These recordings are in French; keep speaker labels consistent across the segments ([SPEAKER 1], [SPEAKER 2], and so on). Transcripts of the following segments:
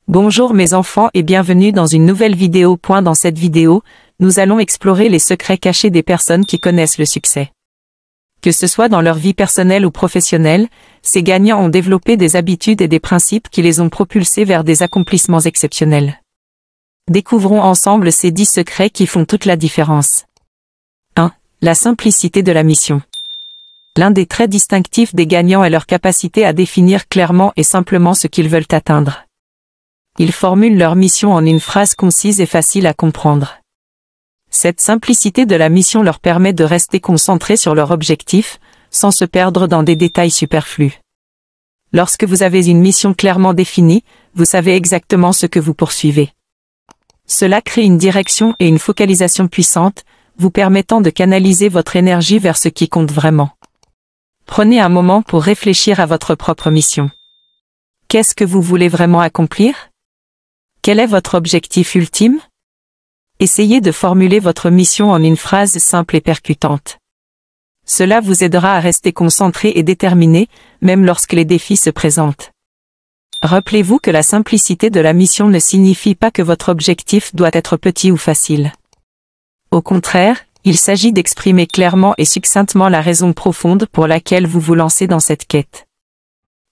[SPEAKER 1] Bonjour mes enfants et bienvenue dans une nouvelle vidéo. Dans cette vidéo, nous allons explorer les secrets cachés des personnes qui connaissent le succès. Que ce soit dans leur vie personnelle ou professionnelle, ces gagnants ont développé des habitudes et des principes qui les ont propulsés vers des accomplissements exceptionnels. Découvrons ensemble ces 10 secrets qui font toute la différence. 1. La simplicité de la mission. L'un des traits distinctifs des gagnants est leur capacité à définir clairement et simplement ce qu'ils veulent atteindre. Ils formulent leur mission en une phrase concise et facile à comprendre. Cette simplicité de la mission leur permet de rester concentrés sur leur objectif, sans se perdre dans des détails superflus. Lorsque vous avez une mission clairement définie, vous savez exactement ce que vous poursuivez. Cela crée une direction et une focalisation puissante, vous permettant de canaliser votre énergie vers ce qui compte vraiment. Prenez un moment pour réfléchir à votre propre mission. Qu'est-ce que vous voulez vraiment accomplir? Quel est votre objectif ultime? Essayez de formuler votre mission en une phrase simple et percutante. Cela vous aidera à rester concentré et déterminé, même lorsque les défis se présentent. Rappelez-vous que la simplicité de la mission ne signifie pas que votre objectif doit être petit ou facile. Au contraire, il s'agit d'exprimer clairement et succinctement la raison profonde pour laquelle vous vous lancez dans cette quête.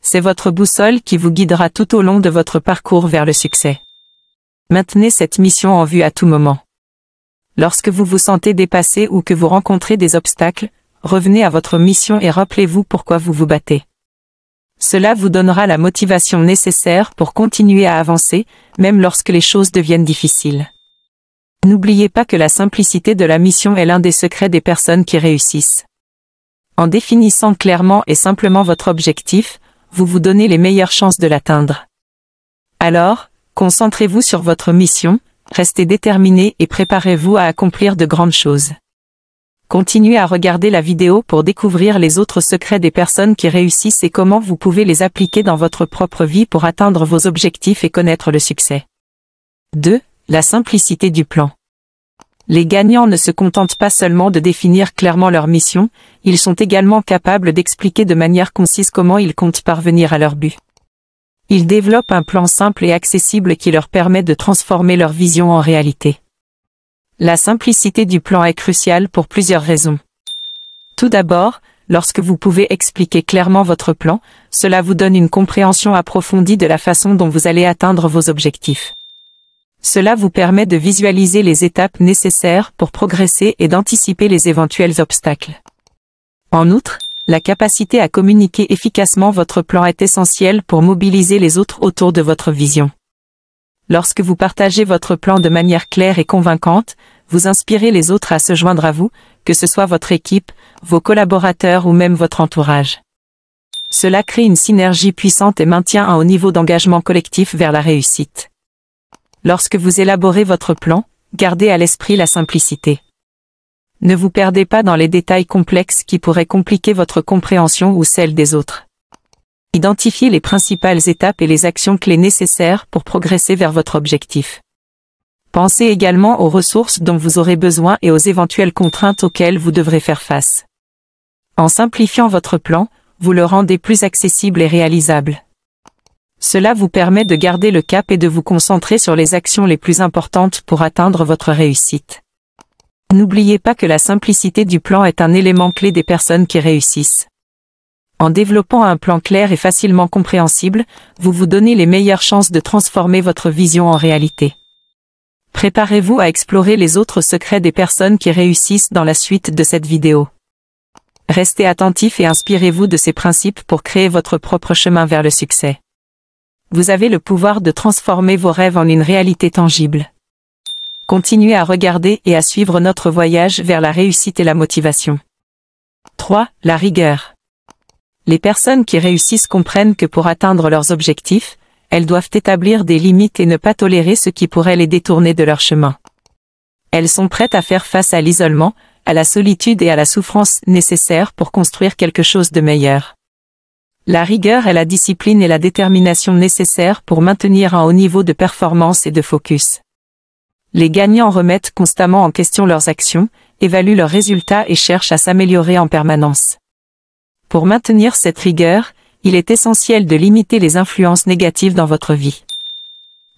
[SPEAKER 1] C'est votre boussole qui vous guidera tout au long de votre parcours vers le succès. Maintenez cette mission en vue à tout moment. Lorsque vous vous sentez dépassé ou que vous rencontrez des obstacles, revenez à votre mission et rappelez-vous pourquoi vous vous battez. Cela vous donnera la motivation nécessaire pour continuer à avancer, même lorsque les choses deviennent difficiles. N'oubliez pas que la simplicité de la mission est l'un des secrets des personnes qui réussissent. En définissant clairement et simplement votre objectif, vous vous donnez les meilleures chances de l'atteindre. Alors, concentrez-vous sur votre mission, restez déterminé et préparez-vous à accomplir de grandes choses. Continuez à regarder la vidéo pour découvrir les autres secrets des personnes qui réussissent et comment vous pouvez les appliquer dans votre propre vie pour atteindre vos objectifs et connaître le succès. 2. La simplicité du plan. Les gagnants ne se contentent pas seulement de définir clairement leur mission, ils sont également capables d'expliquer de manière concise comment ils comptent parvenir à leur but. Ils développent un plan simple et accessible qui leur permet de transformer leur vision en réalité. La simplicité du plan est cruciale pour plusieurs raisons. Tout d'abord, lorsque vous pouvez expliquer clairement votre plan, cela vous donne une compréhension approfondie de la façon dont vous allez atteindre vos objectifs. Cela vous permet de visualiser les étapes nécessaires pour progresser et d'anticiper les éventuels obstacles. En outre, la capacité à communiquer efficacement votre plan est essentielle pour mobiliser les autres autour de votre vision. Lorsque vous partagez votre plan de manière claire et convaincante, vous inspirez les autres à se joindre à vous, que ce soit votre équipe, vos collaborateurs ou même votre entourage. Cela crée une synergie puissante et maintient un haut niveau d'engagement collectif vers la réussite. Lorsque vous élaborez votre plan, gardez à l'esprit la simplicité. Ne vous perdez pas dans les détails complexes qui pourraient compliquer votre compréhension ou celle des autres. Identifiez les principales étapes et les actions clés nécessaires pour progresser vers votre objectif. Pensez également aux ressources dont vous aurez besoin et aux éventuelles contraintes auxquelles vous devrez faire face. En simplifiant votre plan, vous le rendez plus accessible et réalisable. Cela vous permet de garder le cap et de vous concentrer sur les actions les plus importantes pour atteindre votre réussite. N'oubliez pas que la simplicité du plan est un élément clé des personnes qui réussissent. En développant un plan clair et facilement compréhensible, vous vous donnez les meilleures chances de transformer votre vision en réalité. Préparez-vous à explorer les autres secrets des personnes qui réussissent dans la suite de cette vidéo. Restez attentifs et inspirez-vous de ces principes pour créer votre propre chemin vers le succès. Vous avez le pouvoir de transformer vos rêves en une réalité tangible. Continuez à regarder et à suivre notre voyage vers la réussite et la motivation. 3. La rigueur. Les personnes qui réussissent comprennent que pour atteindre leurs objectifs, elles doivent établir des limites et ne pas tolérer ce qui pourrait les détourner de leur chemin. Elles sont prêtes à faire face à l'isolement, à la solitude et à la souffrance nécessaires pour construire quelque chose de meilleur. La rigueur est la discipline et la détermination nécessaires pour maintenir un haut niveau de performance et de focus. Les gagnants remettent constamment en question leurs actions, évaluent leurs résultats et cherchent à s'améliorer en permanence. Pour maintenir cette rigueur, il est essentiel de limiter les influences négatives dans votre vie.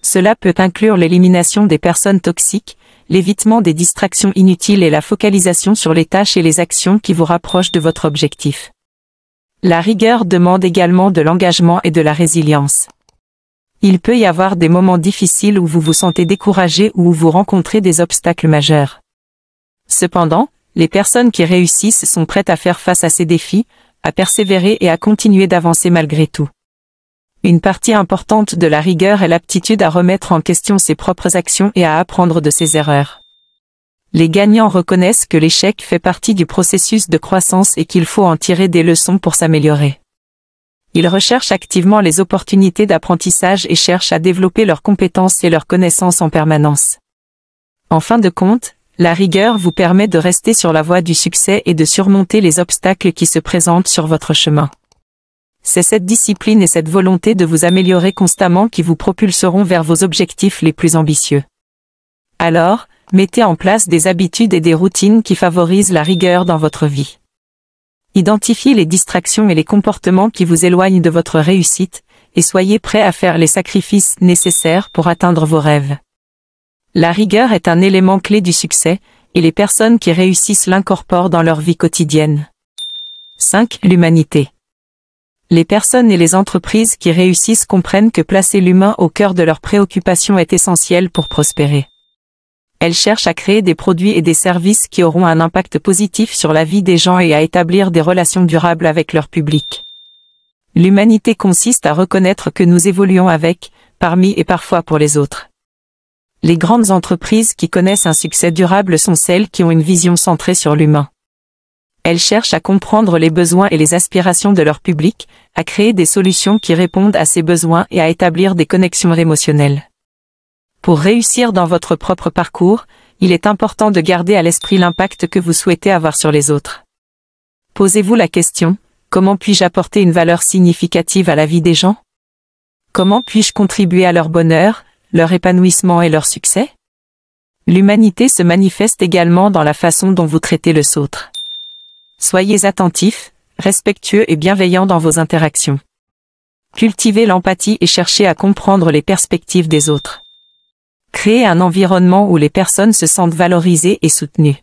[SPEAKER 1] Cela peut inclure l'élimination des personnes toxiques, l'évitement des distractions inutiles et la focalisation sur les tâches et les actions qui vous rapprochent de votre objectif. La rigueur demande également de l'engagement et de la résilience. Il peut y avoir des moments difficiles où vous vous sentez découragé ou où vous rencontrez des obstacles majeurs. Cependant, les personnes qui réussissent sont prêtes à faire face à ces défis, à persévérer et à continuer d'avancer malgré tout. Une partie importante de la rigueur est l'aptitude à remettre en question ses propres actions et à apprendre de ses erreurs. Les gagnants reconnaissent que l'échec fait partie du processus de croissance et qu'il faut en tirer des leçons pour s'améliorer. Ils recherchent activement les opportunités d'apprentissage et cherchent à développer leurs compétences et leurs connaissances en permanence. En fin de compte, la rigueur vous permet de rester sur la voie du succès et de surmonter les obstacles qui se présentent sur votre chemin. C'est cette discipline et cette volonté de vous améliorer constamment qui vous propulseront vers vos objectifs les plus ambitieux. Alors, mettez en place des habitudes et des routines qui favorisent la rigueur dans votre vie. Identifiez les distractions et les comportements qui vous éloignent de votre réussite, et soyez prêts à faire les sacrifices nécessaires pour atteindre vos rêves. La rigueur est un élément clé du succès, et les personnes qui réussissent l'incorporent dans leur vie quotidienne. 5. L'humanité. Les personnes et les entreprises qui réussissent comprennent que placer l'humain au cœur de leurs préoccupations est essentiel pour prospérer. Elles cherchent à créer des produits et des services qui auront un impact positif sur la vie des gens et à établir des relations durables avec leur public. L'humanité consiste à reconnaître que nous évoluons avec, parmi et parfois pour les autres. Les grandes entreprises qui connaissent un succès durable sont celles qui ont une vision centrée sur l'humain. Elles cherchent à comprendre les besoins et les aspirations de leur public, à créer des solutions qui répondent à ces besoins et à établir des connexions émotionnelles. Pour réussir dans votre propre parcours, il est important de garder à l'esprit l'impact que vous souhaitez avoir sur les autres. Posez-vous la question, comment puis-je apporter une valeur significative à la vie des gens? Comment puis-je contribuer à leur bonheur, leur épanouissement et leur succès? L'humanité se manifeste également dans la façon dont vous traitez les autres. Soyez attentifs, respectueux et bienveillants dans vos interactions. Cultivez l'empathie et cherchez à comprendre les perspectives des autres. Créez un environnement où les personnes se sentent valorisées et soutenues.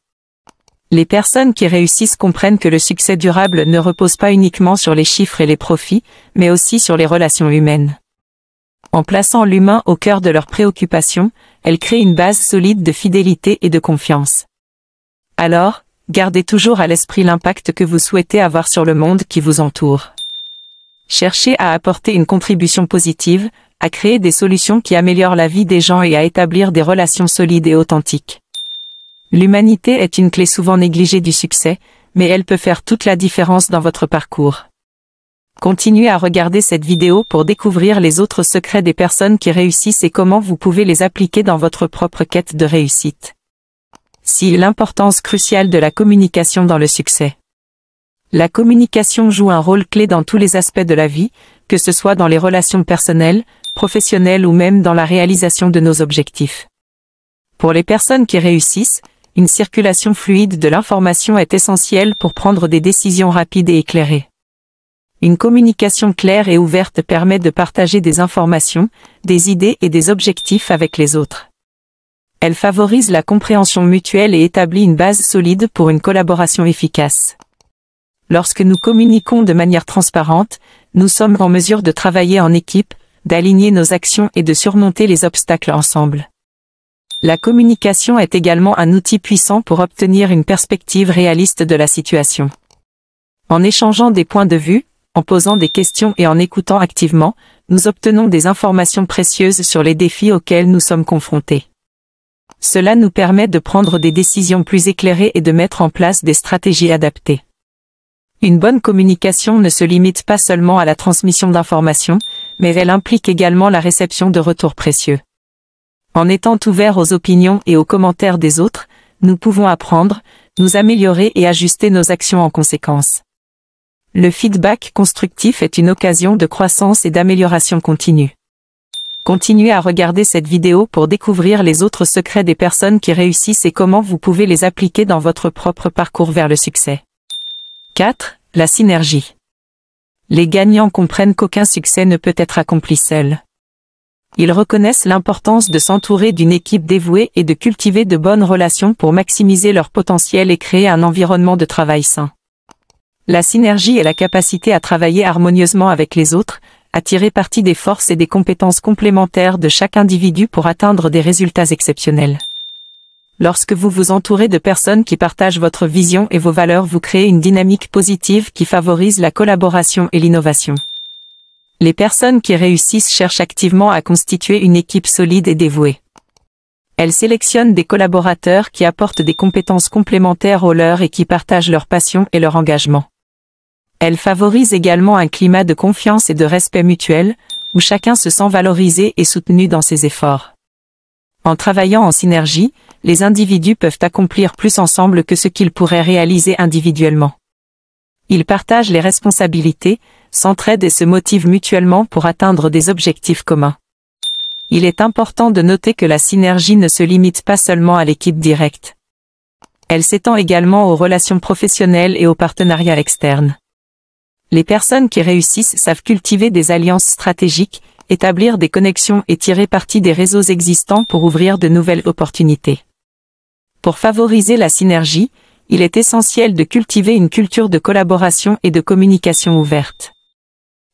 [SPEAKER 1] Les personnes qui réussissent comprennent que le succès durable ne repose pas uniquement sur les chiffres et les profits, mais aussi sur les relations humaines. En plaçant l'humain au cœur de leurs préoccupations, elles créent une base solide de fidélité et de confiance. Alors, gardez toujours à l'esprit l'impact que vous souhaitez avoir sur le monde qui vous entoure. Cherchez à apporter une contribution positive, à créer des solutions qui améliorent la vie des gens et à établir des relations solides et authentiques. L'humanité est une clé souvent négligée du succès, mais elle peut faire toute la différence dans votre parcours. Continuez à regarder cette vidéo pour découvrir les autres secrets des personnes qui réussissent et comment vous pouvez les appliquer dans votre propre quête de réussite. Si l'importance cruciale de la communication dans le succès. La communication joue un rôle clé dans tous les aspects de la vie, que ce soit dans les relations personnelles, professionnelles ou même dans la réalisation de nos objectifs. Pour les personnes qui réussissent, une circulation fluide de l'information est essentielle pour prendre des décisions rapides et éclairées. Une communication claire et ouverte permet de partager des informations, des idées et des objectifs avec les autres. Elle favorise la compréhension mutuelle et établit une base solide pour une collaboration efficace. Lorsque nous communiquons de manière transparente, nous sommes en mesure de travailler en équipe, d'aligner nos actions et de surmonter les obstacles ensemble. La communication est également un outil puissant pour obtenir une perspective réaliste de la situation. En échangeant des points de vue, en posant des questions et en écoutant activement, nous obtenons des informations précieuses sur les défis auxquels nous sommes confrontés. Cela nous permet de prendre des décisions plus éclairées et de mettre en place des stratégies adaptées. Une bonne communication ne se limite pas seulement à la transmission d'informations, mais elle implique également la réception de retours précieux. En étant ouverts aux opinions et aux commentaires des autres, nous pouvons apprendre, nous améliorer et ajuster nos actions en conséquence. Le feedback constructif est une occasion de croissance et d'amélioration continue. Continuez à regarder cette vidéo pour découvrir les autres secrets des personnes qui réussissent et comment vous pouvez les appliquer dans votre propre parcours vers le succès. 4. La synergie. Les gagnants comprennent qu'aucun succès ne peut être accompli seul. Ils reconnaissent l'importance de s'entourer d'une équipe dévouée et de cultiver de bonnes relations pour maximiser leur potentiel et créer un environnement de travail sain. La synergie est la capacité à travailler harmonieusement avec les autres, à tirer parti des forces et des compétences complémentaires de chaque individu pour atteindre des résultats exceptionnels. Lorsque vous vous entourez de personnes qui partagent votre vision et vos valeurs, vous créez une dynamique positive qui favorise la collaboration et l'innovation. Les personnes qui réussissent cherchent activement à constituer une équipe solide et dévouée. Elles sélectionnent des collaborateurs qui apportent des compétences complémentaires aux leurs et qui partagent leur passion et leur engagement. Elles favorisent également un climat de confiance et de respect mutuel, où chacun se sent valorisé et soutenu dans ses efforts. En travaillant en synergie, les individus peuvent accomplir plus ensemble que ce qu'ils pourraient réaliser individuellement. Ils partagent les responsabilités, s'entraident et se motivent mutuellement pour atteindre des objectifs communs. Il est important de noter que la synergie ne se limite pas seulement à l'équipe directe. Elle s'étend également aux relations professionnelles et aux partenariats externes. Les personnes qui réussissent savent cultiver des alliances stratégiques, établir des connexions et tirer parti des réseaux existants pour ouvrir de nouvelles opportunités. Pour favoriser la synergie, il est essentiel de cultiver une culture de collaboration et de communication ouverte.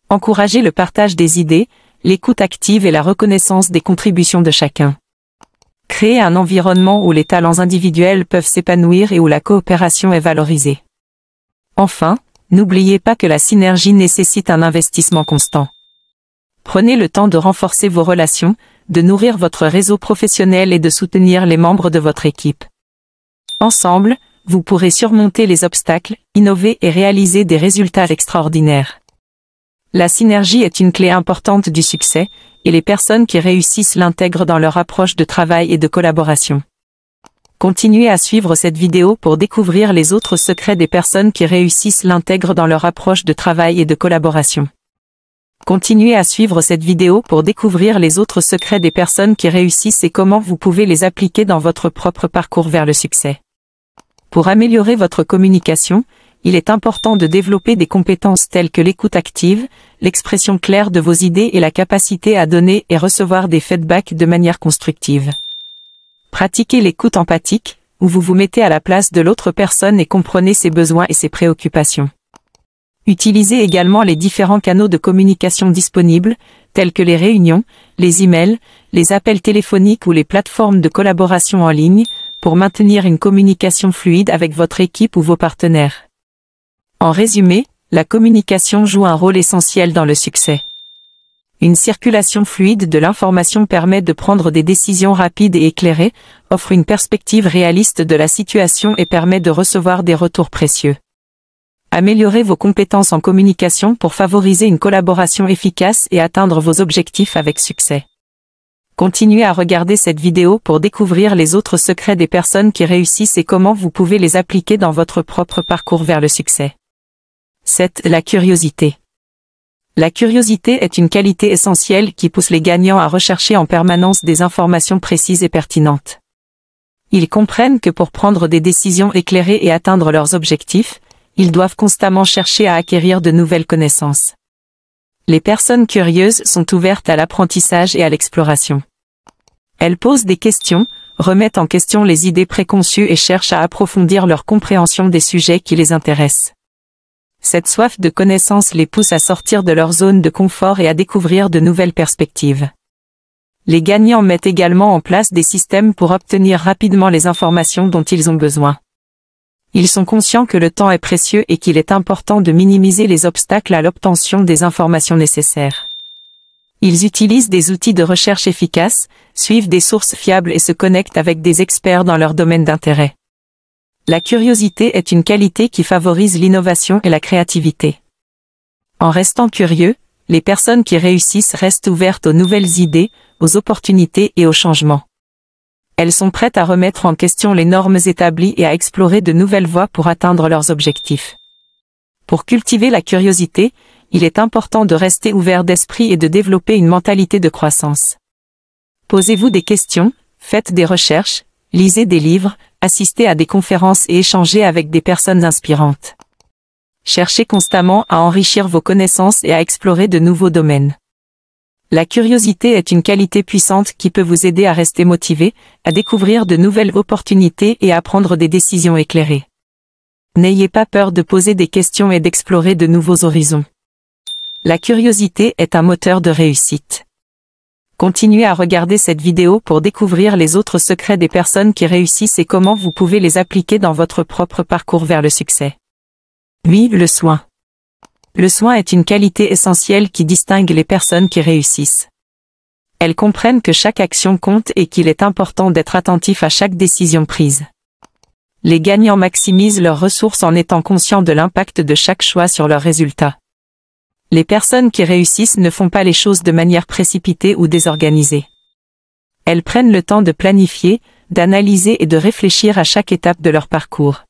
[SPEAKER 1] Encourager le partage des idées, l'écoute active et la reconnaissance des contributions de chacun. Créer un environnement où les talents individuels peuvent s'épanouir et où la coopération est valorisée. Enfin, n'oubliez pas que la synergie nécessite un investissement constant. Prenez le temps de renforcer vos relations, de nourrir votre réseau professionnel et de soutenir les membres de votre équipe. Ensemble, vous pourrez surmonter les obstacles, innover et réaliser des résultats extraordinaires. La synergie est une clé importante du succès, et les personnes qui réussissent l'intègrent dans leur approche de travail et de collaboration. Continuez à suivre cette vidéo pour découvrir les autres secrets des personnes qui réussissent l'intègrent dans leur approche de travail et de collaboration. Continuez à suivre cette vidéo pour découvrir les autres secrets des personnes qui réussissent et comment vous pouvez les appliquer dans votre propre parcours vers le succès. Pour améliorer votre communication, il est important de développer des compétences telles que l'écoute active, l'expression claire de vos idées et la capacité à donner et recevoir des feedbacks de manière constructive. Pratiquez l'écoute empathique, où vous vous mettez à la place de l'autre personne et comprenez ses besoins et ses préoccupations. Utilisez également les différents canaux de communication disponibles, tels que les réunions, les emails, les appels téléphoniques ou les plateformes de collaboration en ligne, pour maintenir une communication fluide avec votre équipe ou vos partenaires. En résumé, la communication joue un rôle essentiel dans le succès. Une circulation fluide de l'information permet de prendre des décisions rapides et éclairées, offre une perspective réaliste de la situation et permet de recevoir des retours précieux. Améliorez vos compétences en communication pour favoriser une collaboration efficace et atteindre vos objectifs avec succès. Continuez à regarder cette vidéo pour découvrir les autres secrets des personnes qui réussissent et comment vous pouvez les appliquer dans votre propre parcours vers le succès. 7. La curiosité. La curiosité est une qualité essentielle qui pousse les gagnants à rechercher en permanence des informations précises et pertinentes. Ils comprennent que pour prendre des décisions éclairées et atteindre leurs objectifs, ils doivent constamment chercher à acquérir de nouvelles connaissances. Les personnes curieuses sont ouvertes à l'apprentissage et à l'exploration. Elles posent des questions, remettent en question les idées préconçues et cherchent à approfondir leur compréhension des sujets qui les intéressent. Cette soif de connaissance les pousse à sortir de leur zone de confort et à découvrir de nouvelles perspectives. Les gagnants mettent également en place des systèmes pour obtenir rapidement les informations dont ils ont besoin. Ils sont conscients que le temps est précieux et qu'il est important de minimiser les obstacles à l'obtention des informations nécessaires. Ils utilisent des outils de recherche efficaces, suivent des sources fiables et se connectent avec des experts dans leur domaine d'intérêt. La curiosité est une qualité qui favorise l'innovation et la créativité. En restant curieux, les personnes qui réussissent restent ouvertes aux nouvelles idées, aux opportunités et aux changements. Elles sont prêtes à remettre en question les normes établies et à explorer de nouvelles voies pour atteindre leurs objectifs. Pour cultiver la curiosité, il est important de rester ouvert d'esprit et de développer une mentalité de croissance. Posez-vous des questions, faites des recherches, lisez des livres, assistez à des conférences et échangez avec des personnes inspirantes. Cherchez constamment à enrichir vos connaissances et à explorer de nouveaux domaines. La curiosité est une qualité puissante qui peut vous aider à rester motivé, à découvrir de nouvelles opportunités et à prendre des décisions éclairées. N'ayez pas peur de poser des questions et d'explorer de nouveaux horizons. La curiosité est un moteur de réussite. Continuez à regarder cette vidéo pour découvrir les autres secrets des personnes qui réussissent et comment vous pouvez les appliquer dans votre propre parcours vers le succès. 8. Le soin. Le soin est une qualité essentielle qui distingue les personnes qui réussissent. Elles comprennent que chaque action compte et qu'il est important d'être attentif à chaque décision prise. Les gagnants maximisent leurs ressources en étant conscients de l'impact de chaque choix sur leurs résultats. Les personnes qui réussissent ne font pas les choses de manière précipitée ou désorganisée. Elles prennent le temps de planifier, d'analyser et de réfléchir à chaque étape de leur parcours.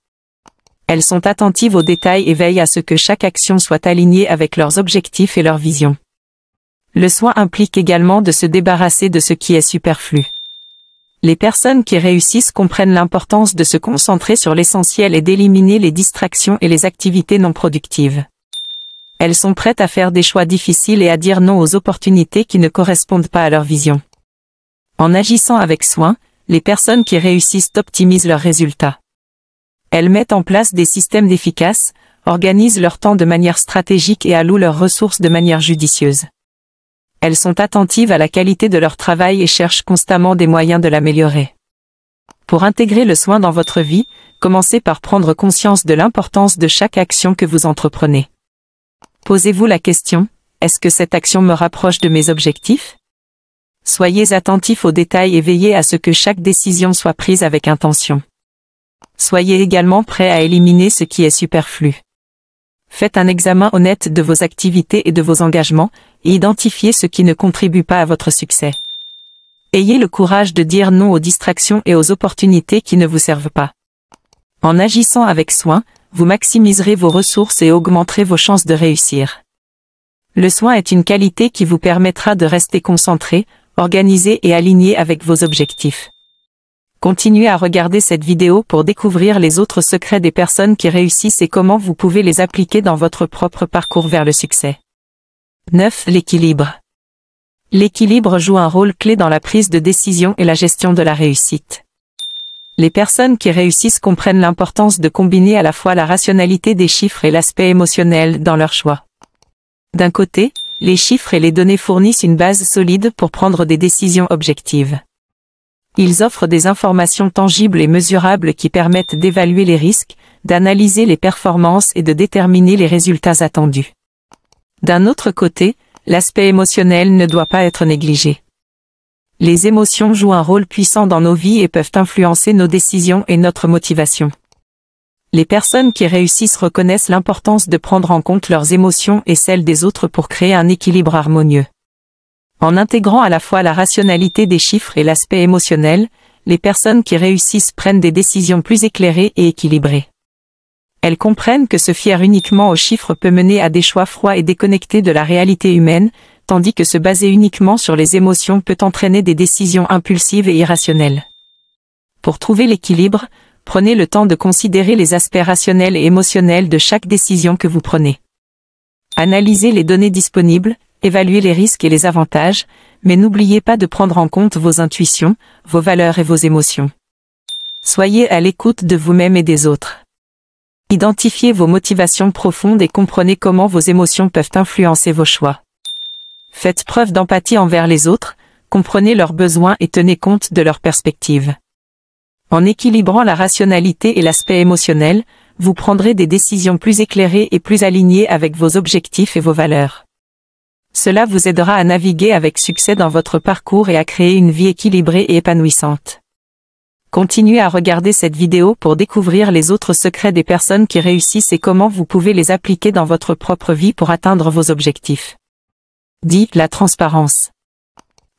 [SPEAKER 1] Elles sont attentives aux détails et veillent à ce que chaque action soit alignée avec leurs objectifs et leurs visions. Le soin implique également de se débarrasser de ce qui est superflu. Les personnes qui réussissent comprennent l'importance de se concentrer sur l'essentiel et d'éliminer les distractions et les activités non productives. Elles sont prêtes à faire des choix difficiles et à dire non aux opportunités qui ne correspondent pas à leur vision. En agissant avec soin, les personnes qui réussissent optimisent leurs résultats. Elles mettent en place des systèmes efficaces, organisent leur temps de manière stratégique et allouent leurs ressources de manière judicieuse. Elles sont attentives à la qualité de leur travail et cherchent constamment des moyens de l'améliorer. Pour intégrer le soin dans votre vie, commencez par prendre conscience de l'importance de chaque action que vous entreprenez. Posez-vous la question, est-ce que cette action me rapproche de mes objectifs? Soyez attentifs aux détails et veillez à ce que chaque décision soit prise avec intention. Soyez également prêts à éliminer ce qui est superflu. Faites un examen honnête de vos activités et de vos engagements, et identifiez ce qui ne contribue pas à votre succès. Ayez le courage de dire non aux distractions et aux opportunités qui ne vous servent pas. En agissant avec soin, vous maximiserez vos ressources et augmenterez vos chances de réussir. Le soin est une qualité qui vous permettra de rester concentré, organisé et aligné avec vos objectifs. Continuez à regarder cette vidéo pour découvrir les autres secrets des personnes qui réussissent et comment vous pouvez les appliquer dans votre propre parcours vers le succès. 9. L'équilibre. L'équilibre joue un rôle clé dans la prise de décision et la gestion de la réussite. Les personnes qui réussissent comprennent l'importance de combiner à la fois la rationalité des chiffres et l'aspect émotionnel dans leurs choix. D'un côté, les chiffres et les données fournissent une base solide pour prendre des décisions objectives. Ils offrent des informations tangibles et mesurables qui permettent d'évaluer les risques, d'analyser les performances et de déterminer les résultats attendus. D'un autre côté, l'aspect émotionnel ne doit pas être négligé. Les émotions jouent un rôle puissant dans nos vies et peuvent influencer nos décisions et notre motivation. Les personnes qui réussissent reconnaissent l'importance de prendre en compte leurs émotions et celles des autres pour créer un équilibre harmonieux. En intégrant à la fois la rationalité des chiffres et l'aspect émotionnel, les personnes qui réussissent prennent des décisions plus éclairées et équilibrées. Elles comprennent que se fier uniquement aux chiffres peut mener à des choix froids et déconnectés de la réalité humaine, tandis que se baser uniquement sur les émotions peut entraîner des décisions impulsives et irrationnelles. Pour trouver l'équilibre, prenez le temps de considérer les aspects rationnels et émotionnels de chaque décision que vous prenez. Analysez les données disponibles, évaluez les risques et les avantages, mais n'oubliez pas de prendre en compte vos intuitions, vos valeurs et vos émotions. Soyez à l'écoute de vous-même et des autres. Identifiez vos motivations profondes et comprenez comment vos émotions peuvent influencer vos choix. Faites preuve d'empathie envers les autres, comprenez leurs besoins et tenez compte de leurs perspectives. En équilibrant la rationalité et l'aspect émotionnel, vous prendrez des décisions plus éclairées et plus alignées avec vos objectifs et vos valeurs. Cela vous aidera à naviguer avec succès dans votre parcours et à créer une vie équilibrée et épanouissante. Continuez à regarder cette vidéo pour découvrir les autres secrets des personnes qui réussissent et comment vous pouvez les appliquer dans votre propre vie pour atteindre vos objectifs. 10. La transparence.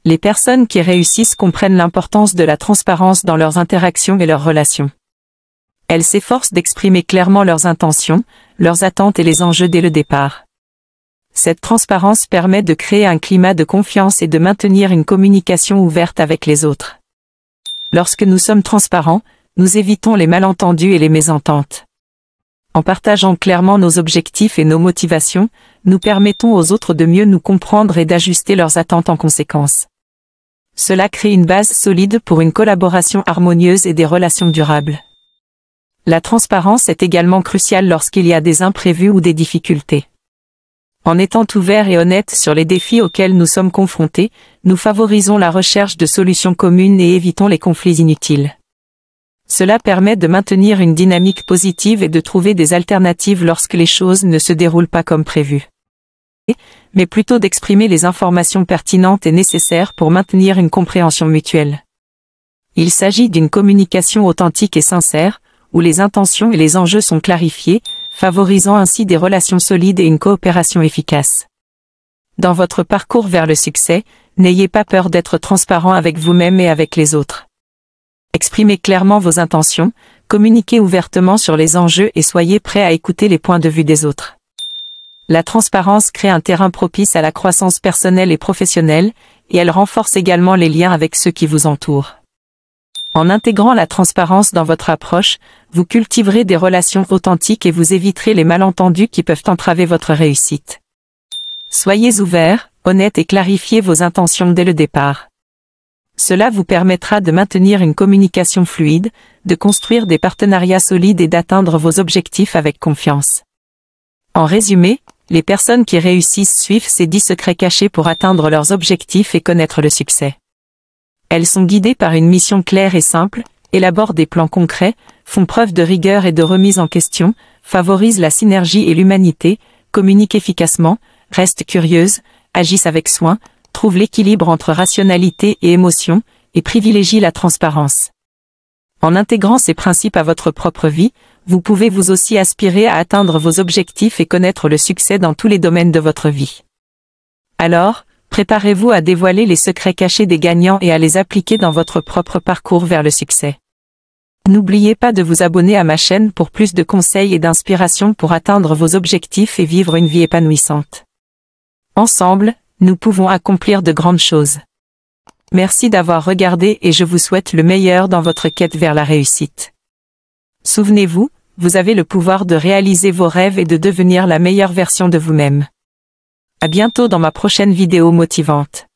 [SPEAKER 1] Les personnes qui réussissent comprennent l'importance de la transparence dans leurs interactions et leurs relations. Elles s'efforcent d'exprimer clairement leurs intentions, leurs attentes et les enjeux dès le départ. Cette transparence permet de créer un climat de confiance et de maintenir une communication ouverte avec les autres. Lorsque nous sommes transparents, nous évitons les malentendus et les mésententes. En partageant clairement nos objectifs et nos motivations, nous permettons aux autres de mieux nous comprendre et d'ajuster leurs attentes en conséquence. Cela crée une base solide pour une collaboration harmonieuse et des relations durables. La transparence est également cruciale lorsqu'il y a des imprévus ou des difficultés. En étant ouverts et honnêtes sur les défis auxquels nous sommes confrontés, nous favorisons la recherche de solutions communes et évitons les conflits inutiles. Cela permet de maintenir une dynamique positive et de trouver des alternatives lorsque les choses ne se déroulent pas comme prévu. Mais plutôt d'exprimer les informations pertinentes et nécessaires pour maintenir une compréhension mutuelle. Il s'agit d'une communication authentique et sincère, où les intentions et les enjeux sont clarifiés, favorisant ainsi des relations solides et une coopération efficace. Dans votre parcours vers le succès, n'ayez pas peur d'être transparent avec vous-même et avec les autres. Exprimez clairement vos intentions, communiquez ouvertement sur les enjeux et soyez prêts à écouter les points de vue des autres. La transparence crée un terrain propice à la croissance personnelle et professionnelle, et elle renforce également les liens avec ceux qui vous entourent. En intégrant la transparence dans votre approche, vous cultiverez des relations authentiques et vous éviterez les malentendus qui peuvent entraver votre réussite. Soyez ouverts, honnêtes et clarifiez vos intentions dès le départ. Cela vous permettra de maintenir une communication fluide, de construire des partenariats solides et d'atteindre vos objectifs avec confiance. En résumé, les personnes qui réussissent suivent ces 10 secrets cachés pour atteindre leurs objectifs et connaître le succès. Elles sont guidées par une mission claire et simple, élaborent des plans concrets, font preuve de rigueur et de remise en question, favorisent la synergie et l'humanité, communiquent efficacement, restent curieuses, agissent avec soin, trouvent l'équilibre entre rationalité et émotion, et privilégient la transparence. En intégrant ces principes à votre propre vie, vous pouvez vous aussi aspirer à atteindre vos objectifs et connaître le succès dans tous les domaines de votre vie. Alors, préparez-vous à dévoiler les secrets cachés des gagnants et à les appliquer dans votre propre parcours vers le succès. N'oubliez pas de vous abonner à ma chaîne pour plus de conseils et d'inspiration pour atteindre vos objectifs et vivre une vie épanouissante. Ensemble, nous pouvons accomplir de grandes choses. Merci d'avoir regardé et je vous souhaite le meilleur dans votre quête vers la réussite. Souvenez-vous, vous avez le pouvoir de réaliser vos rêves et de devenir la meilleure version de vous-même. À bientôt dans ma prochaine vidéo motivante.